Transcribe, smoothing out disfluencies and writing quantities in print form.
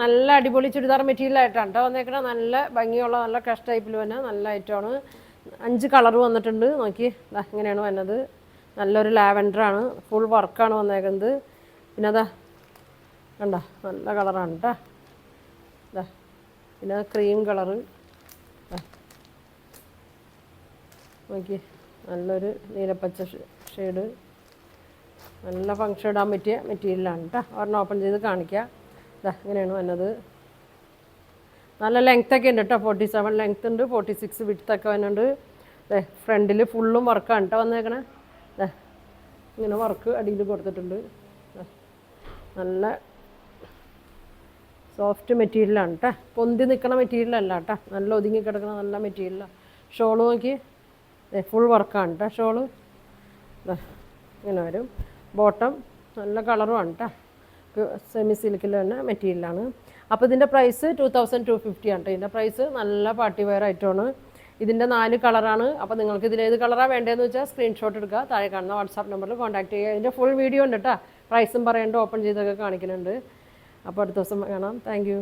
നല്ല അടിപൊളി ചുരിദാർ മെറ്റീരിയലായിട്ടാണ് കേട്ടോ വന്നേക്കണേ. നല്ല ഭംഗിയുള്ള നല്ല ക്രഷ് ടൈപ്പിൽ തന്നെ നല്ല ഐറ്റമാണ്. 5 കളർ വന്നിട്ടുണ്ട്. നോക്കി ഇങ്ങനെയാണ് വന്നത്. നല്ലൊരു ലാവൻഡറാണ്, ഫുൾ വർക്കാണ് വന്നേക്കുന്നത്. പിന്നെ അതാ കണ്ടോ നല്ല കളറാണ് കേട്ടോ. ഇതാ പിന്നെ ക്രീം കളറ് നോക്കി, നല്ലൊരു നീലപ്പച്ച ഷെയ്ഡ്. നല്ല ഫങ്ഷൻ ഇടാൻ പറ്റിയ മെറ്റീരിയലാണ് കേട്ടോ. ഒരെണ്ണം ഓപ്പൺ ചെയ്ത് കാണിക്കാം. ഇതാ ഇങ്ങനെയാണ് വന്നത്. നല്ല ലെങ്ത്തൊക്കെ ഉണ്ട് കേട്ടോ. 47 ലെങ്ത് ഉണ്ട്, 46 വിഡ്ത്തൊക്കെ വരുന്നുണ്ട്. ഫ്രണ്ടിൽ ഫുള്ളും വർക്കാണ് കേട്ടോ വന്നേക്കണേ. ഇങ്ങനെ വർക്ക് അടിയിൽ കൊടുത്തിട്ടുണ്ട്. നല്ല സോഫ്റ്റ് മെറ്റീരിയലാണ് കേട്ടോ. പൊന്തി നിൽക്കണ മെറ്റീരിയലല്ല കേട്ടോ. നല്ല ഒതുങ്ങി കിടക്കണ നല്ല മെറ്റീരിയലാണ്. ഷോള് നോക്കി, ഫുൾ വർക്കാണ് കേട്ടോ ഷോള്. ഇങ്ങനെ വരും. ബോട്ടം നല്ല കളറുമാണ് കേട്ടോ. സെമി സിൽക്കിൽ തന്നെ മെറ്റീരിയലാണ്. അപ്പോൾ ഇതിൻ്റെ പ്രൈസ് 2250 ആണ് കേട്ടോ. ഇതിൻ്റെ പ്രൈസ് നല്ല പാർട്ടി വെയർ ഐറ്റമാണ്. ഇതിൻ്റെ 4 കളറാണ്. അപ്പോൾ നിങ്ങൾക്ക് ഇതിലേത് കളറാണ് വേണ്ടതെന്ന് വെച്ചാൽ സ്ക്രീൻഷോട്ട് എടുക്കുക, താഴെ കാണുന്ന വാട്സാപ്പ് നമ്പറിൽ കോൺടാക്ട് ചെയ്യുക. ഇതിൻ്റെ ഫുൾ വീഡിയോ ഉണ്ട് കേട്ടോ. പ്രൈസും പറയേണ്ട, ഓപ്പൺ ചെയ്തൊക്കെ കാണിക്കുന്നുണ്ട്. അപ്പോൾ അടുത്ത ദിവസം കാണാം. താങ്ക്